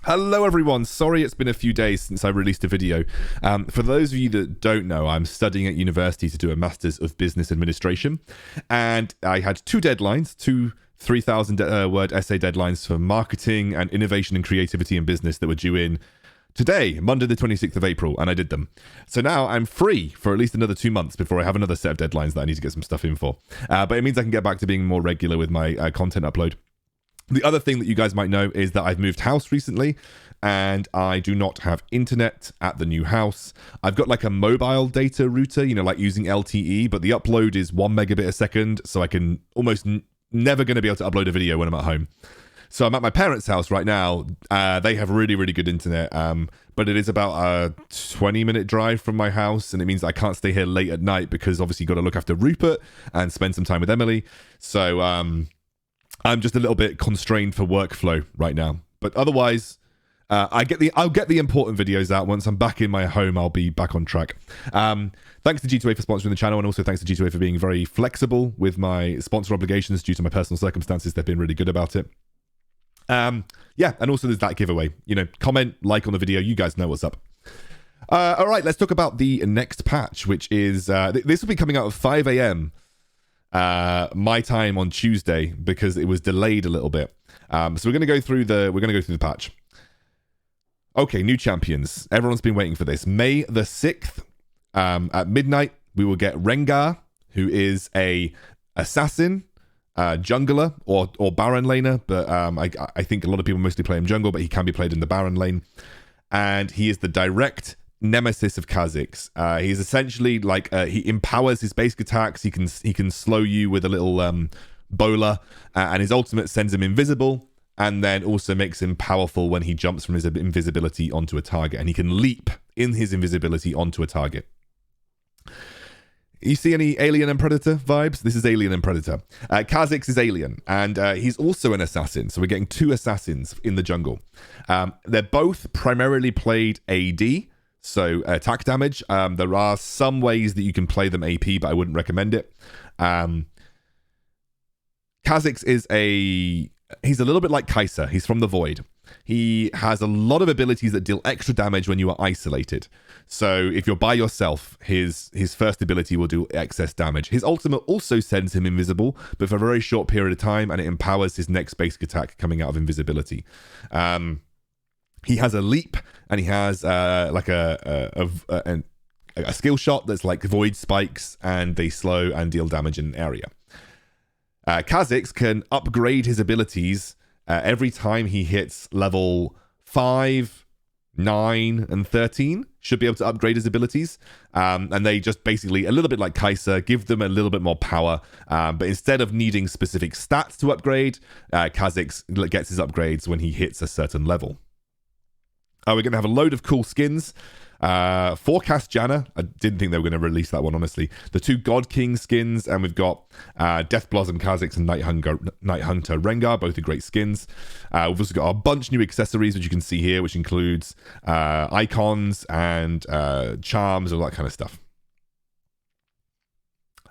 Hello everyone, sorry it's been a few days since I released a video. For those of you that don't know, I'm studying at university to do a Masters of Business Administration, and I had two deadlines, two 3,000 word essay deadlines for marketing and innovation and creativity in business that were due in today, Monday the 26th of April, and I did them. So now I'm free for at least another 2 months before I have another set of deadlines that I need to get some stuff in for. But it means I can get back to being more regular with my content upload. The other thing that you guys might know is that I've moved house recently and I do not have internet at the new house. I've got like a mobile data router, like using LTE, but the upload is 1 megabit a second, so I can almost never going to be able to upload a video when I'm at home. So I'm at my parents' house right now. They have really, really good internet, but it is about a 20-minute drive from my house, and it means I can't stay here late at night because obviously you've got to look after Rupert and spend some time with Emily. So I'm just a little bit constrained for workflow right now, but otherwise, I'll get the important videos out. Once I'm back in my home, I'll be back on track. Thanks to G2A for sponsoring the channel, and also thanks to G2A for being very flexible with my sponsor obligations due to my personal circumstances. They've been really good about it. Yeah, and also there's that giveaway. Comment, like on the video. You guys know what's up. All right, let's talk about the next patch, which is this will be coming out at 5 a.m. My time on Tuesday because it was delayed a little bit. So we're gonna go through the patch. Okay, new champions. Everyone's been waiting for this. May the 6th at midnight, we will get Rengar, who is a assassin, jungler or Baron laner, but I think a lot of people mostly play him jungle, but he can be played in the Baron lane, and he is the direct nemesis of Kha'zix. He's essentially like he empowers his basic attacks. He can slow you with a little bowler, and his ultimate sends him invisible, and then also makes him powerful when he jumps from his invisibility onto a target, and he can leap in his invisibility onto a target. You see any Alien and Predator vibes? This is Alien and Predator. Kha'zix is Alien, and he's also an assassin, so we're getting two assassins in the jungle. They're both primarily played AD, so attack damage. There are some ways that you can play them AP, but I wouldn't recommend it. Kha'zix is he's a little bit like Kai'Sa. He's from the Void. He has a lot of abilities that deal extra damage when you are isolated. So if you're by yourself, his first ability will do excess damage. His ultimate also sends him invisible, but for a very short period of time, and it empowers his next basic attack coming out of invisibility. He has a leap, and he has like a skill shot that's like void spikes, and they slow and deal damage in an area. Kha'zix can upgrade his abilities every time he hits level 5, 9, and 13. Should be able to upgrade his abilities. And they just basically, a little bit like Kai'Sa, give them a little bit more power. But instead of needing specific stats to upgrade, Kha'zix gets his upgrades when he hits a certain level. We're going to have a load of cool skins. Forecast Janna. I didn't think they were going to release that one, honestly. The two God King skins, and we've got Death Blossom Kha'zix and Night Hunter Rengar, both are great skins. We've also got a bunch of new accessories, which you can see here, which includes icons and charms, all that kind of stuff.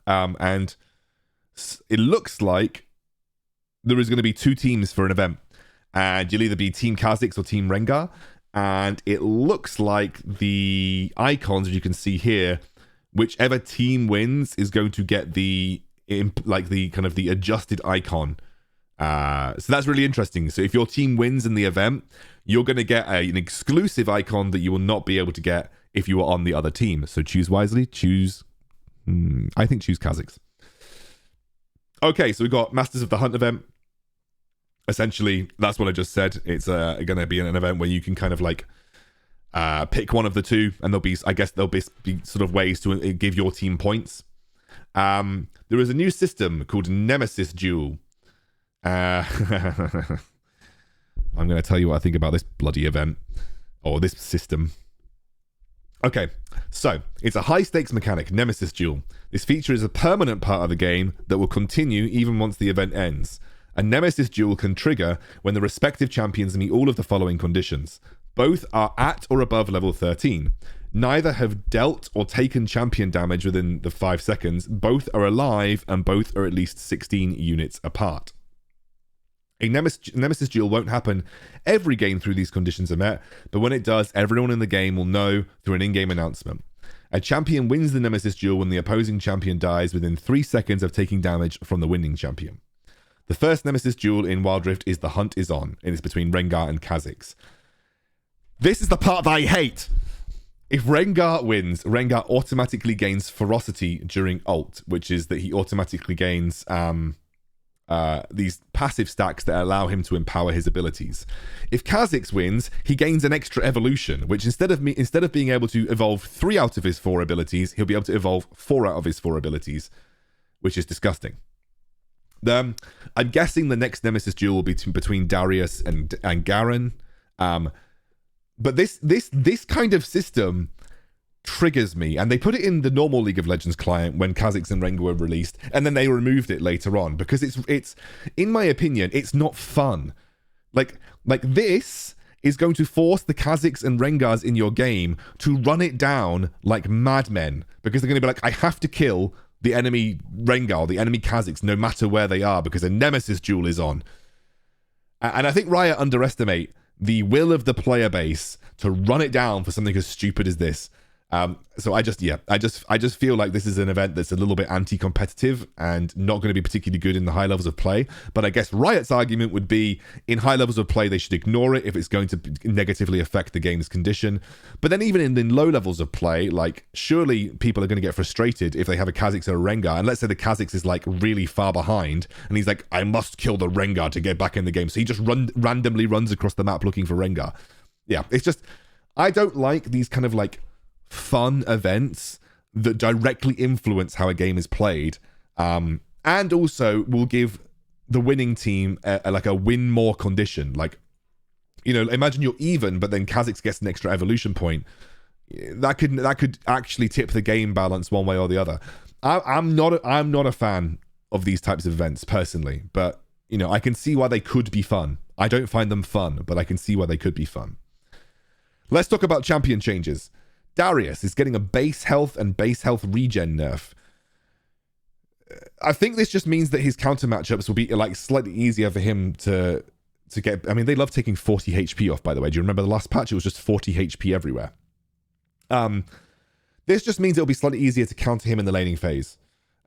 And it looks like there is going to be two teams for an event, and you'll either be Team Kha'zix or Team Rengar. And it looks like the icons, as you can see here, whichever team wins is going to get the kind of the adjusted icon. So that's really interesting. So if your team wins in the event, you're going to get an exclusive icon that you will not be able to get if you are on the other team. So choose wisely. I think choose Kha'zix. Okay, so we've got Masters of the Hunt event. Essentially, that's what I just said. It's going to be an event where you can kind of like pick one of the two, and there'll be sort of ways to give your team points. There is a new system called Nemesis Duel. I'm going to tell you what I think about this bloody event, or this system. Okay, so it's a high-stakes mechanic, Nemesis Duel. This feature is a permanent part of the game that will continue even once the event ends. A Nemesis Duel can trigger when the respective champions meet all of the following conditions. Both are at or above level 13. Neither have dealt or taken champion damage within the 5 seconds. Both are alive, and both are at least 16 units apart. A Nemesis Duel won't happen every game through these conditions are met, but when it does, everyone in the game will know through an in-game announcement. A champion wins the Nemesis Duel when the opposing champion dies within 3 seconds of taking damage from the winning champion. The first Nemesis Duel in Wildrift is The Hunt Is On, and it's between Rengar and Kha'zix. This is the part that I hate! If Rengar wins, Rengar automatically gains Ferocity during ult, which is that he automatically gains these passive stacks that allow him to empower his abilities. If Kha'zix wins, he gains an extra evolution, which instead of being able to evolve 3 out of his 4 abilities, he'll be able to evolve 4 out of his 4 abilities, which is disgusting. I'm guessing the next Nemesis Duel will be between Darius and Garen. But this kind of system triggers me, and they put it in the normal League of Legends client when Kha'zix and Rengar were released, and then they removed it later on because it's in my opinion it's not fun. Like this is going to force the Kha'zix and Rengars in your game to run it down like madmen, because they're going to be like, I have to kill the enemy Rengar, the enemy Kha'zix, no matter where they are, because a Nemesis Duel is on. And I think Riot underestimate the will of the player base to run it down for something as stupid as this. So I just feel like this is an event that's a little bit anti-competitive and not going to be particularly good in the high levels of play. But I guess Riot's argument would be in high levels of play, they should ignore it if it's going to negatively affect the game's condition. But then even in low levels of play, like surely people are going to get frustrated if they have a Kha'zix or a Rengar. And let's say the Kha'zix is like really far behind and he's like, I must kill the Rengar to get back in the game. So he just randomly runs across the map looking for Rengar. Yeah, it's just, I don't like these kind of like fun events that directly influence how a game is played, and also will give the winning team a win more condition. Like, you know, imagine you're even, but then Kha'zix gets an extra evolution point. That could actually tip the game balance one way or the other. I'm not a fan of these types of events personally, but you know, I can see why they could be fun. I don't find them fun, but I can see why they could be fun. Let's talk about champion changes. Darius is getting a base health and base health regen nerf. I think this just means that his counter matchups will be like slightly easier for him to get. I mean, they love taking 40 HP off, by the way. Do you remember the last patch? It was just 40 HP everywhere. This just means it'll be slightly easier to counter him in the laning phase.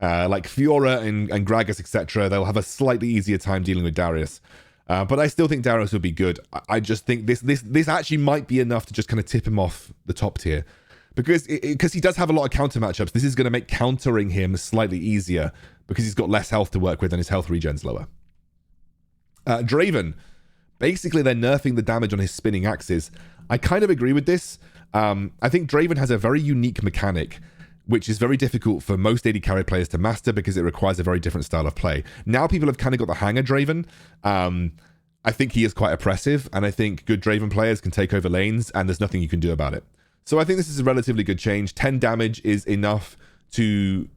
Like Fiora and Gragas, etc. They'll have a slightly easier time dealing with Darius. But I still think Darius will be good. I just think this actually might be enough to just kind of tip him off the top tier. Because he does have a lot of counter matchups. This is going to make countering him slightly easier because he's got less health to work with and his health regen's lower. Draven, basically they're nerfing the damage on his spinning axes. I kind of agree with this. I think Draven has a very unique mechanic, which is very difficult for most AD carry players to master because it requires a very different style of play. Now people have kind of got the hang of Draven. I think he is quite oppressive, and I think good Draven players can take over lanes, and there's nothing you can do about it. So I think this is a relatively good change. 10 damage is enough to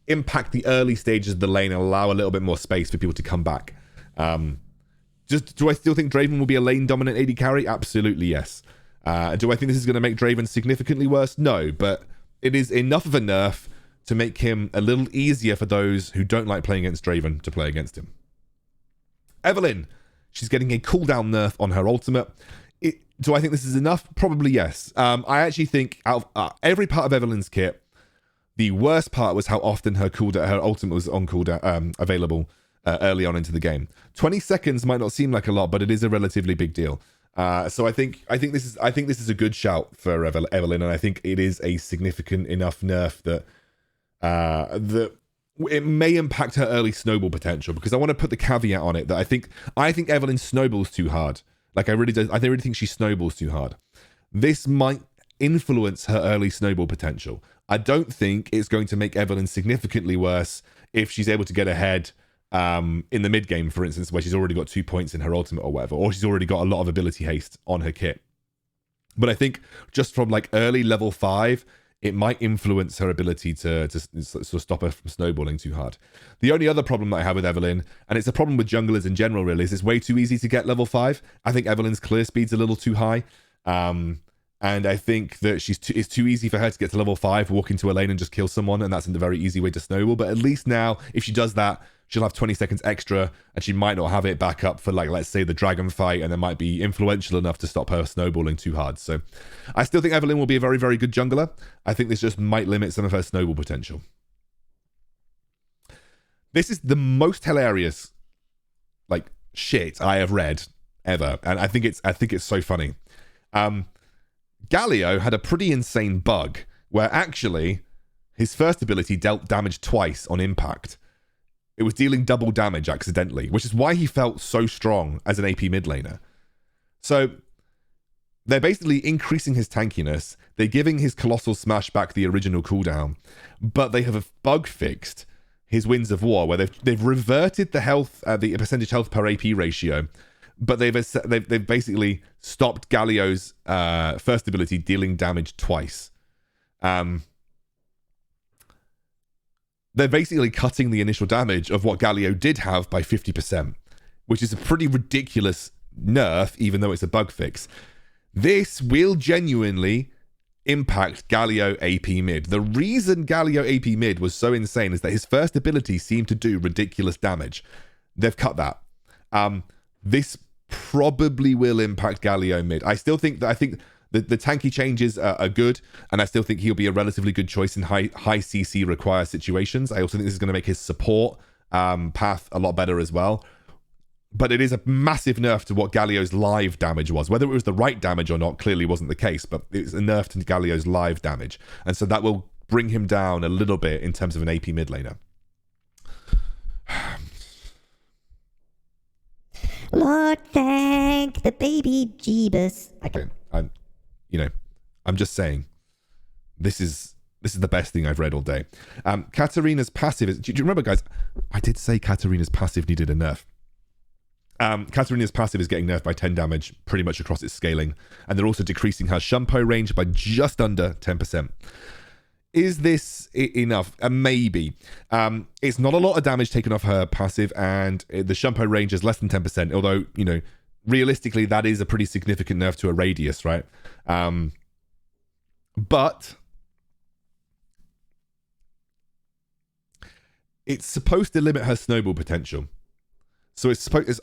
impact the early stages of the lane and allow a little bit more space for people to come back. Do I still think Draven will be a lane-dominant AD carry? Absolutely, yes. Do I think this is going to make Draven significantly worse? No, but it is enough of a nerf to make him a little easier for those who don't like playing against Draven to play against him. Evelyn, she's getting a cooldown nerf on her ultimate. Do I think this is enough? Probably yes. I actually think out of every part of Evelyn's kit, the worst part was how often her ultimate was on cooldown, available early on into the game. 20 seconds might not seem like a lot, but it is a relatively big deal. So I think this is a good shout for Evelyn, and I think it is a significant enough nerf that it may impact her early snowball potential, because I want to put the caveat on it that I think Evelyn snowballs too hard. Like I really think she snowballs too hard. This might influence her early snowball potential. I don't think it's going to make Evelyn significantly worse if she's able to get ahead in the mid game, for instance, where she's already got 2 points in her ultimate or whatever, or she's already got a lot of ability haste on her kit. But I think just from like early level 5, it might influence her ability to sort of stop her from snowballing too hard. The only other problem that I have with Evelyn, and it's a problem with junglers in general really, is it's way too easy to get level 5. I think Evelyn's clear speed's a little too high. And And I think that it's too easy for her to get to level 5, walk into a lane and just kill someone, and that's a very easy way to snowball. But at least now, if she does that, she'll have 20 seconds extra, and she might not have it back up for, like, let's say the dragon fight, and it might be influential enough to stop her snowballing too hard. So I still think Evelyn will be a very, very good jungler. I think this just might limit some of her snowball potential. This is the most hilarious, like, shit I have read ever, and I think it's so funny. Galio had a pretty insane bug where actually his first ability dealt damage twice on impact. It was dealing double damage accidentally, which is why he felt so strong as an AP mid laner. So they're basically increasing his tankiness. They're giving his Colossal Smash back the original cooldown, but they have bug fixed his Winds of War, where they've reverted the health, the percentage health per AP ratio, but they've basically stopped Galio's first ability dealing damage twice. They're basically cutting the initial damage of what Galio did have by 50%, which is a pretty ridiculous nerf, even though it's a bug fix. This will genuinely impact Galio AP mid. The reason Galio AP mid was so insane is that his first ability seemed to do ridiculous damage. They've cut that. This probably will impact Galio mid. I think the tanky changes are good, and I still think he'll be a relatively good choice in high CC require situations. I also think this is going to make his support path a lot better as well. But it is a massive nerf to what Galio's live damage was. Whether it was the right damage or not clearly wasn't the case, but it's a nerf to Galio's live damage. And so that will bring him down a little bit in terms of an AP mid laner. Lord, thank the baby Jeebus. I'm just saying, this is the best thing I've read all day. Katarina's passive is... Do you remember, guys? I did say Katarina's passive needed a nerf. Katarina's passive is getting nerfed by 10 damage pretty much across its scaling, and they're also decreasing her Shumpo range by just under 10%. Is this enough? Maybe. It's not a lot of damage taken off her passive, and the Shumpo range is less than 10%, although, realistically, that is a pretty significant nerf to a radius, right? But it's supposed to limit her snowball potential. So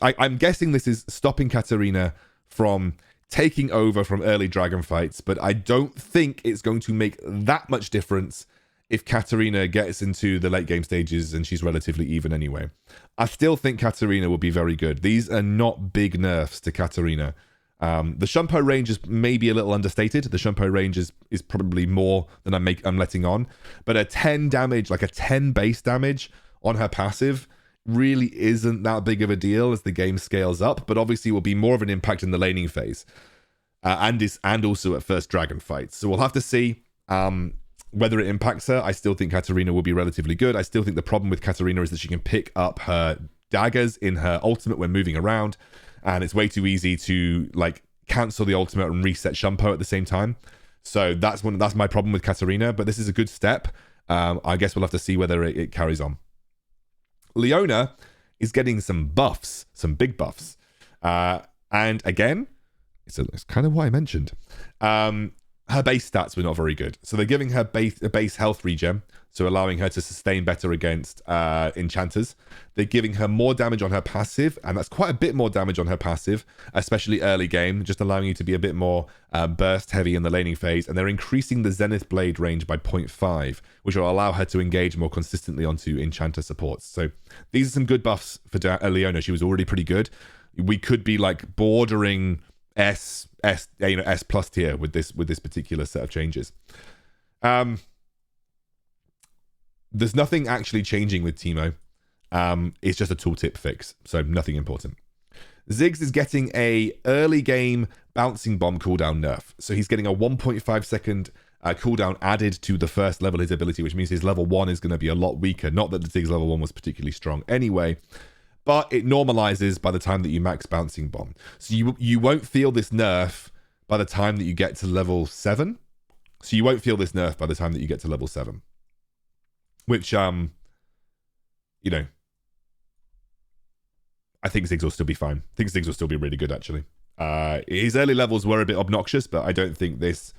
I'm guessing this is stopping Katarina from taking over from early dragon fights, but I don't think it's going to make that much difference if Katarina gets into the late game stages and she's relatively even anyway. I still think Katarina will be very good. These are not big nerfs to Katarina. The Shumpo range is maybe a little understated. The Shumpo range is probably more than I'm letting on, but a 10 damage, like a 10 base damage on her passive really isn't that big of a deal as the game scales up, but obviously will be more of an impact in the laning phase and also at first dragon fights. So we'll have to see whether it impacts her. I still think Katarina will be relatively good. I still think the problem with Katarina is that she can pick up her daggers in her ultimate when moving around, and it's way too easy to like cancel the ultimate and reset Shumpo at the same time. So that's my problem with Katarina, but this is a good step. I guess we'll have to see whether it carries on. Leona is getting some buffs, some big buffs. And again, it's kind of what I mentioned. Her base stats were not very good. So they're giving her a base health regen, so allowing her to sustain better against enchanters. They're giving her more damage on her passive, and that's quite a bit more damage on her passive, especially early game, just allowing you to be a bit more burst heavy in the laning phase. And they're increasing the Zenith Blade range by 0.5, which will allow her to engage more consistently onto enchanter supports. So these are some good buffs for Leona. She was already pretty good. We could be like bordering S plus tier with this particular set of changes. There's nothing actually changing with Teemo. It's just a tooltip fix, so nothing important. Ziggs is getting a early game bouncing bomb cooldown nerf. So he's getting a 1.5 second cooldown added to the first level of his ability, which means his level 1 is going to be a lot weaker. Not that the Ziggs level 1 was particularly strong anyway, but it normalizes by the time that you max bouncing bomb. So you won't feel this nerf by the time that you get to level 7. So you won't feel this nerf by the time that you get to level 7. Which, I think Ziggs will still be fine. I think Ziggs will still be really good, actually. His early levels were a bit obnoxious, but I don't think this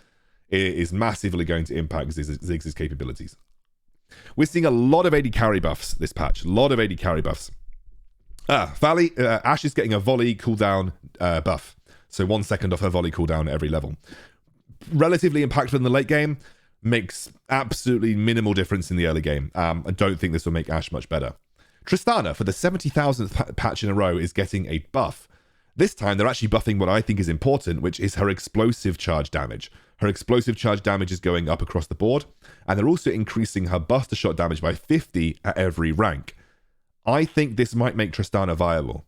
is massively going to impact Ziggs' capabilities. We're seeing a lot of AD carry buffs this patch. A lot of AD carry buffs. Ashe is getting a volley cooldown buff. So 1 second off her volley cooldown at every level. Relatively impactful in the late game. Makes absolutely minimal difference in the early game. I don't think this will make Ashe much better. Tristana, for the 70,000th patch in a row, is getting a buff. This time, they're actually buffing what I think is important, which is her explosive charge damage. Her explosive charge damage is going up across the board, and they're also increasing her buster shot damage by 50 at every rank. I think this might make Tristana viable.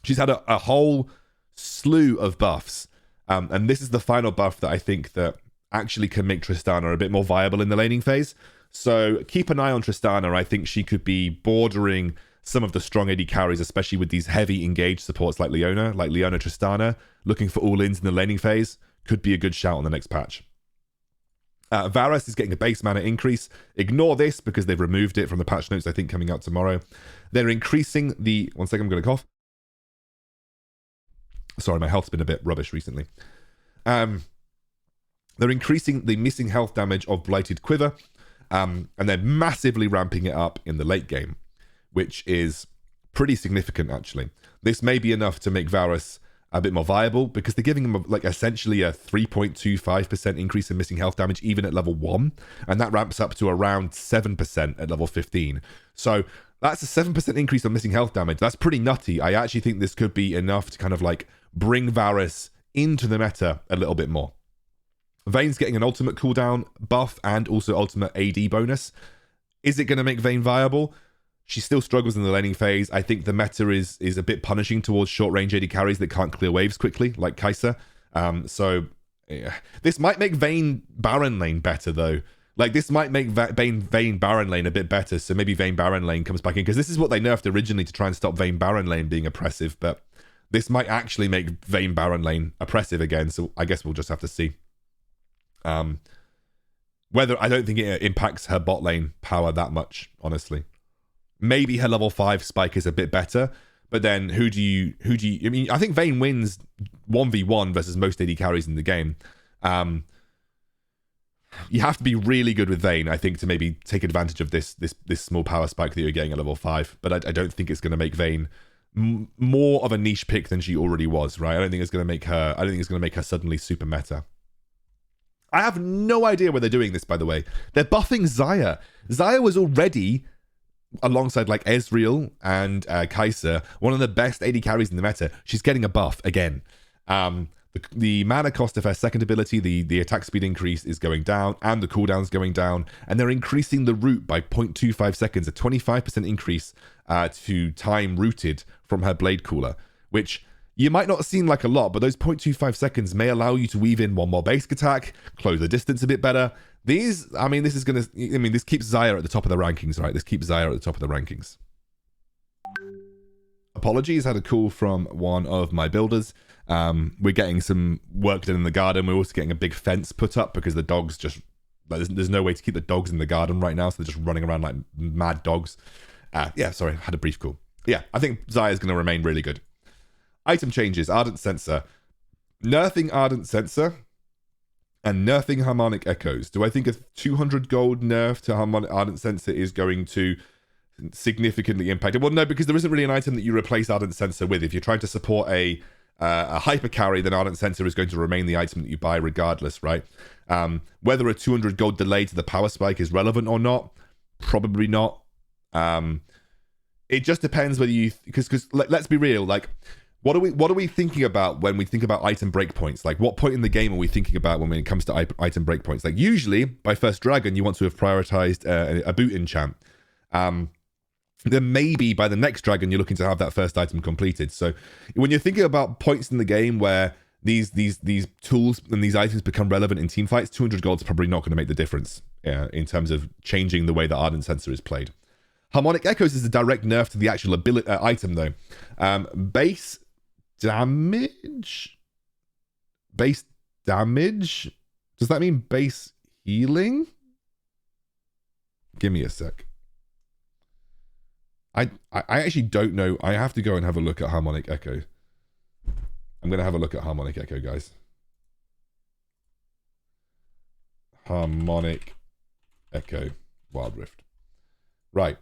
She's had a whole slew of buffs, and this is the final buff that I think that actually can make Tristana a bit more viable in the laning phase. So keep an eye on Tristana. I think she could be bordering some of the strong AD carries, especially with these heavy engaged supports like Leona Tristana, looking for all-ins in the laning phase, could be a good shout on the next patch. Varus is getting a base mana increase. Ignore this because they've removed it from the patch notes, I think, coming out tomorrow. They're increasing the... One second, I'm going to cough. Sorry, my health's been a bit rubbish recently. They're increasing the missing health damage of Blighted Quiver, and they're massively ramping it up in the late game, which is pretty significant, actually. This may be enough to make Varus a bit more viable, because they're giving him like essentially a 3.25% increase in missing health damage even at level 1, and that ramps up to around 7% at level 15. So that's a 7% increase on missing health damage. That's pretty nutty. I actually think this could be enough to kind of like bring Varus into the meta a little bit more. Vayne's getting an ultimate cooldown buff and also ultimate AD bonus. Is it going to make Vayne viable? She still struggles in the laning phase. I think the meta is a bit punishing towards short-range AD carries that can't clear waves quickly, like Kai'Sa. This might make Vayne Baron lane better, though. Like, this might make Vayne Baron lane a bit better, so maybe Vayne Baron lane comes back in, because this is what they nerfed originally to try and stop Vayne Baron lane being oppressive, but this might actually make Vayne Baron lane oppressive again, so I guess we'll just have to see. Whether I don't think it impacts her bot lane power that much, honestly. Maybe her level 5 spike is a bit better, but then who do you I mean, I think Vayne wins 1v1 versus most AD carries in the game. You have to be really good with Vayne, I think, to maybe take advantage of this small power spike that you're getting at level 5, but I don't think it's going to make Vayne more of a niche pick than she already was, right? I don't think it's going to make her suddenly super meta. I have no idea where they're doing this, by the way. They're buffing Xayah. Xayah was already, alongside like Ezreal and Kai'Sa, one of the best AD carries in the meta. She's getting a buff again. The mana cost of her second ability, the attack speed increase, is going down, and the cooldown's going down, and they're increasing the root by 0.25 seconds, a 25% increase to time rooted from her blade cooler, which you might not seem like a lot, but those 0.25 seconds may allow you to weave in one more basic attack, close the distance a bit better. This keeps Xayah at the top of the rankings, right? This keeps Xayah at the top of the rankings. Apologies, had a call from one of my builders. We're getting some work done in the garden. We're also getting a big fence put up because the dogs just... There's no way to keep the dogs in the garden right now, so they're just running around like mad dogs. Sorry, had a brief call. Yeah, I think Xayah is going to remain really good. Item changes, Ardent Sensor. Nerfing Ardent Sensor and nerfing Harmonic Echoes. Do I think a 200 gold nerf to Harmonic Ardent Sensor is going to significantly impact it? Well, no, because there isn't really an item that you replace Ardent Sensor with. If you're trying to support a hyper carry, then Ardent Sensor is going to remain the item that you buy regardless, right? Whether a 200 gold delay to the power spike is relevant or not, probably not. It just depends whether you... Because let's be real, like... What are we thinking about when we think about item breakpoints? Like, what point in the game are we thinking about when it comes to item breakpoints? Like, usually, by first dragon, you want to have prioritized a boot enchant. Then maybe by the next dragon, you're looking to have that first item completed. So when you're thinking about points in the game where these tools and these items become relevant in team fights, 200 gold is probably not going to make the difference in terms of changing the way that Ardent Sensor is played. Harmonic Echoes is a direct nerf to the actual ability item, though. Base damage? Base damage? Does that mean base healing? Give me a sec. I actually don't know. I have to go and have a look at Harmonic Echo. I'm going to have a look at Harmonic Echo, guys. Harmonic Echo Wildrift. Right.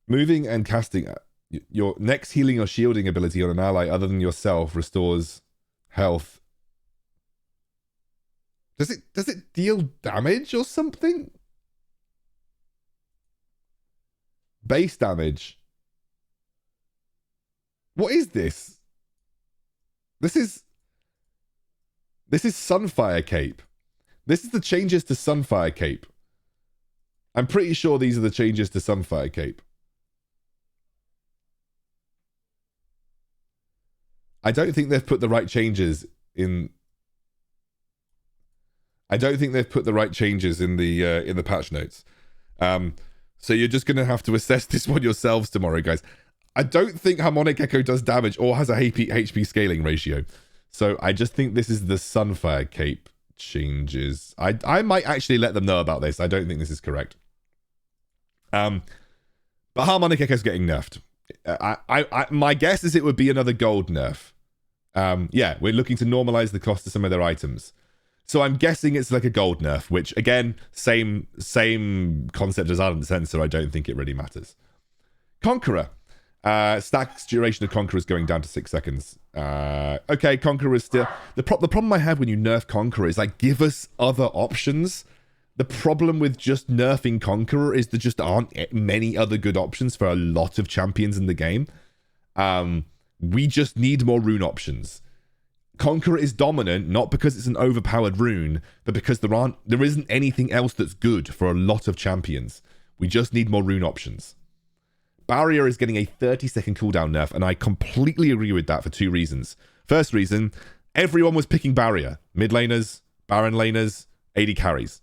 Moving and casting. Your next healing or shielding ability on an ally other than yourself restores health. Does it deal damage or something? Base damage. What is this? This is Sunfire Cape. This is the changes to Sunfire Cape. I'm pretty sure these are the changes to Sunfire Cape. I don't think they've put the right changes in. I don't think they've put the right changes in the patch notes. So you're just going to have to assess this one yourselves tomorrow, guys. I don't think Harmonic Echo does damage or has a HP scaling ratio. So I just think this is the Sunfire Cape changes. I might actually let them know about this. I don't think this is correct. But Harmonic Echo's getting nerfed. My guess is it would be another gold nerf. Yeah, we're looking to normalize the cost of some of their items. So I'm guessing it's like a gold nerf, which again, same concept as Ardent Sensor. I don't think it really matters. Conqueror. Stack's duration of Conqueror is going down to 6 seconds. Okay, Conqueror is still... The problem I have when you nerf Conqueror is like, give us other options. The problem with just nerfing Conqueror is there just aren't many other good options for a lot of champions in the game. We just need more rune options. Conqueror is dominant, not because it's an overpowered rune, but because there isn't anything else that's good for a lot of champions. We just need more rune options. Barrier is getting a 30-second cooldown nerf, and I completely agree with that for 2 reasons. First reason, everyone was picking Barrier. Mid laners, Baron laners, AD carries.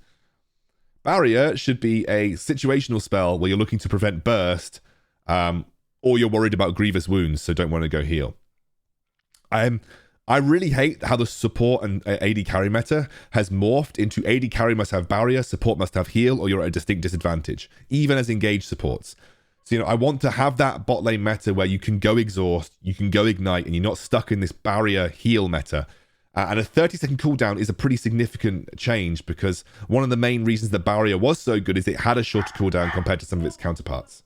Barrier should be a situational spell where you're looking to prevent burst, or you're worried about grievous wounds, so don't want to go heal. I really hate how the support and AD carry meta has morphed into AD carry must have barrier, support must have heal, or you're at a distinct disadvantage, even as engaged supports. So, I want to have that bot lane meta where you can go exhaust, you can go ignite, and you're not stuck in this barrier heal meta. And a 30-second cooldown is a pretty significant change because one of the main reasons that barrier was so good is it had a shorter cooldown compared to some of its counterparts.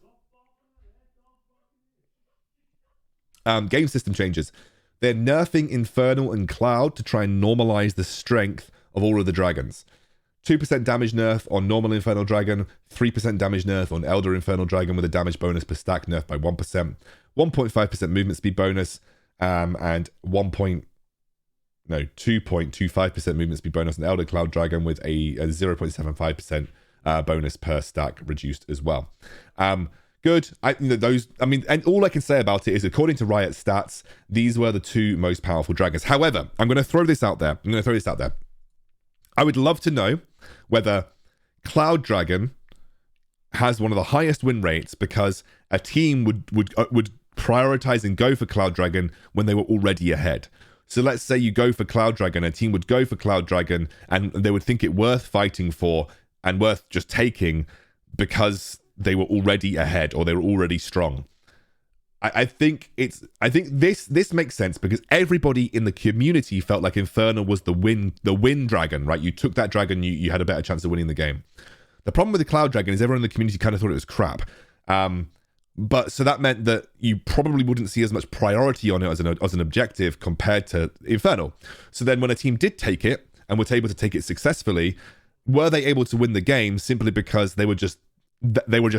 Game system changes. They're nerfing Infernal and Cloud to try and normalize the strength of all of the dragons. 2% damage nerf on normal Infernal Dragon, 3% damage nerf on Elder Infernal Dragon with a damage bonus per stack nerf by 1%, 1.5% movement speed bonus, and 2.25% movement speed bonus on Elder Cloud Dragon with a 0.75% bonus per stack reduced as well. Good. And all I can say about it is, according to Riot stats, these were the 2 most powerful dragons. However, I'm going to throw this out there. I would love to know whether Cloud Dragon has one of the highest win rates because a team would prioritize and go for Cloud Dragon when they were already ahead. So let's say you go for Cloud Dragon, a team would go for Cloud Dragon, and they would think it worth fighting for and worth just taking because they were already ahead or they were already strong. I think this makes sense because everybody in the community felt like Infernal was the win dragon, right? You took that dragon, you had a better chance of winning the game. The problem with the Cloud Dragon is everyone in the community kind of thought it was crap. But so that meant that you probably wouldn't see as much priority on it as an objective compared to Infernal. So then when a team did take it and were able to take it successfully, were they able to win the game simply because they were just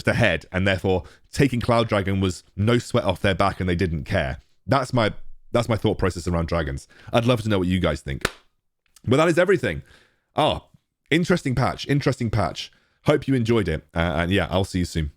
ahead, and therefore taking Cloud Dragon was no sweat off their back and they didn't care? That's my thought process around dragons. I'd love to know what you guys think. But that is everything. Interesting patch. Hope you enjoyed it. And yeah, I'll see you soon.